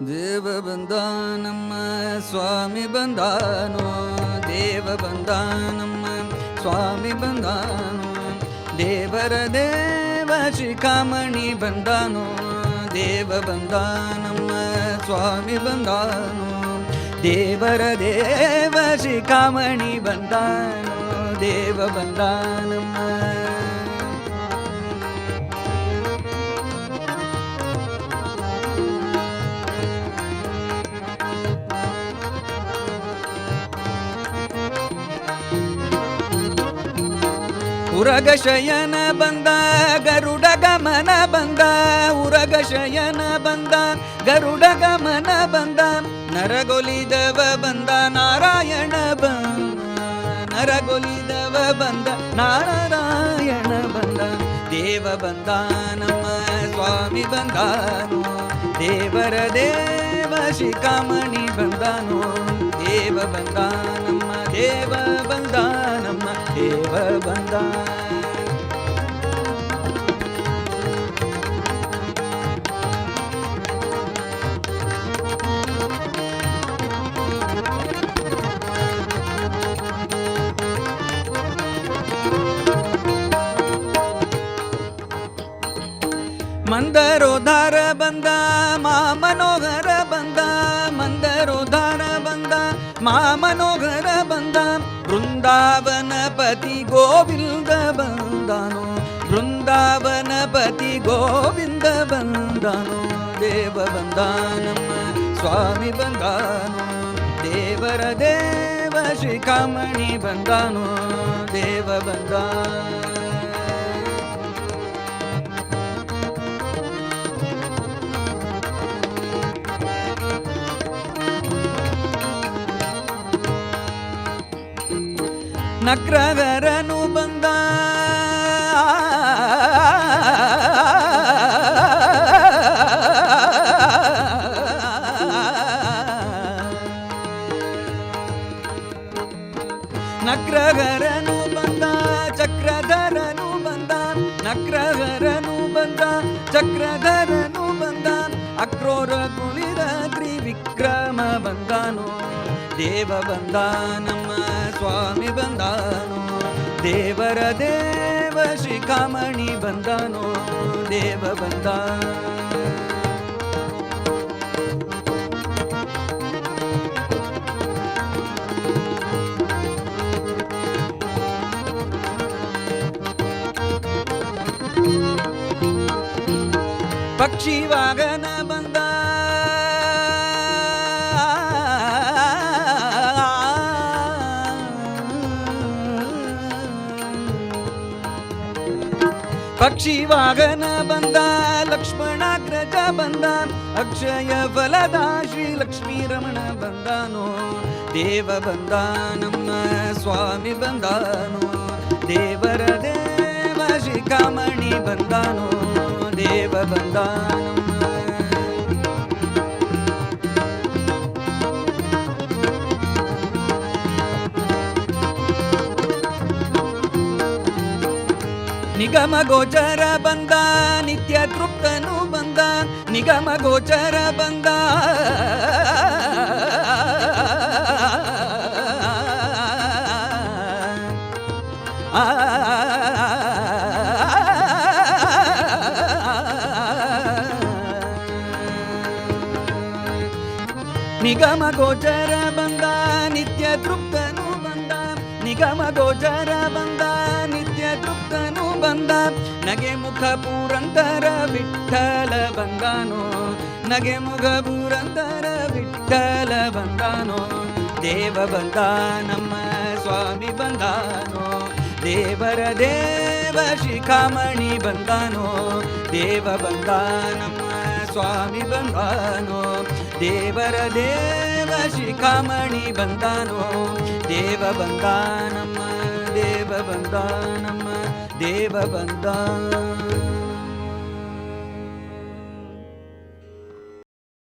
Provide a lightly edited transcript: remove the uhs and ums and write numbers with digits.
ದೇವ ಬಂದ ನಮ್ಮ ಸ್ವಾಮಿ ಬಂದಾನೋ, ದೇವ ಬಂದ ನಮ್ಮ ಸ್ವಾಮಿ ಬಂದಾನೋ, ದೇವರ ದೇವ ಶಿಖಾಮಣಿ ಬಂದಾನೋ, ದೇವ ಬಂದ ನಮ್ಮ ಸ್ವಾಮಿ ಬಂದಾನೋ, ದೇವರ ದೇವ ಶಿಖಾಮಣಿ ಬಂದಾನೋ, ದೇವ ಬಂದ ನಮ್ಮ ಉರಗ ಶಯನ ಬಂದ ಗರುಡ ಗಮನ ಬಂದ, ಉರಗ ಶಯನ ಬಂದ ಗರುಡ ಗಮನ ಬಂದ, ನರಗೊಲಿದವ ಬಂದ ನಾರಾಯಣ ಬಂದ, ನರಗೊಲಿದವ ಬಂದ ನಾರಾಯಣ ಬಂದ, ದೇವ ಬಂದ ನಮ್ಮ ಸ್ವಾಮಿ ಬಂದಾನೋ, ದೇವರ ದೇವ ಶಿಖಾಮಣಿ ಬಂದಾನೋ, ದೇವ ಬಂದ ನಮ್ಮ ದೇವ ಬಂದ ನಮ್ಮ ದೇವ ಬಂದ. ಮಂದರೋದ್ಧಾರ ಬಂದ ಮಾ ಮನೋಹರ ಬಂದ, ಮಂದರೋದ್ಧಾರ ಬಂದ ಮಾ ಮನೋಹರ ಬಂದ, ಬೃಂದಾವನ ಪತಿ ಗೋವಿಂದ ಬಂದಾನೋ, ಬೃಂದಾವನ ಪತಿ ಗೋವಿಂದ ಬಂದಾನೋ, ದೇವ ಬಂದ ನಮ್ಮ ಸ್ವಾಮಿ ಬಂದಾನೋ, ದೇವರ ದೇವ ಶಿಖಾಮಣಿ ಬಂದಾನೋ, ದೇವ ಬಂದ. ನಕ್ರಗರನು ಬಂದ ನಕ್ರಗರನು ಬಂದ, ಚಕ್ರಧರನು ಬಂದ, ನಕ್ರಗರನು ಬಂದ, ಚಕ್ರಧರನು ಬಂದ, ಅಕ್ರೋರ ಕುಳಿದ ತ್ರಿವಿಕ್ರಮ ಬಂದಾನೋ, ದೇವ ಬಂದ ನಮ್ಮ ಸ್ವಾಮಿ ಬಂದಾನೋ, ದೇವರ ದೇವ ಶಿಖಾಮಣಿ ಬಂದಾನೋ, ದೇವ ಬಂದ. ಪಕ್ಷಿ ವಾಗನ ಬಂದ, ಪಕ್ಷಿ ವಾಗನ ಬಂದ, ಲಕ್ಷ್ಮಣಾಗ್ರಜ ಬಂದ, ಅಕ್ಷಯ ಫಲದ ಶ್ರೀ ಲಕ್ಷ್ಮೀ ರಮಣ ಬಂದಾನೋ, ದೇವ ಬಂದ ನಮ್ಮ ಸ್ವಾಮಿ ಬಂದಾನೋ, ದೇವರ ದೇವ ಶಿಖಾಮಣಿ ಬಂದಾನೋ, ದೇವ ಬಂದ ನಮ್ಮ. ನಿಗಮ ಗೋಚರ ಬಂದ, ನಿತ್ಯ ತೃಪ್ತನು ಬಂದ, ನಿಗಮ ಗೋಚರ ಬಂದ, ನಿಗಮ ಗೋಚರ ಬಂದ, ನಿತ್ಯ ತೃಪ್ತನು ಬಂದ, ನಿಗಮ ಗೋಚರ ಬಂದ, ನಿತ್ಯ ತೃಪ್ತನು ಬಂದ, ನಗೆ ಮುಖ ಪುರಂದರ ವಿಠ್ಠಲ ಬಂದಾನೋ, ನಗೆ ಮುಖ ಪುರಂದರ ವಿಠ್ಠಲ ಬಂದಾನೋ, ದೇವ ಬಂದ ನಮ್ಮ ಸ್ವಾಮಿ ಬಂದಾನೋ, ದೇವರ ದೇವ ಶಿಖಾಮಣಿ ಬಂದಾನೋ, ದೇವ ಬಂದ ನಮ್ಮ ಸ್ವಾಮಿ ಬಂದಾನೋ, ದೇವರ ದೇವ ಶಿಖಾಮಣಿ ಬಂದಾನೋ, ದೇವ ಬಂದ ನಮ್ಮ ದೇವ ಬಂದ ನಮ್ಮ ದೇವ ಬಂದ.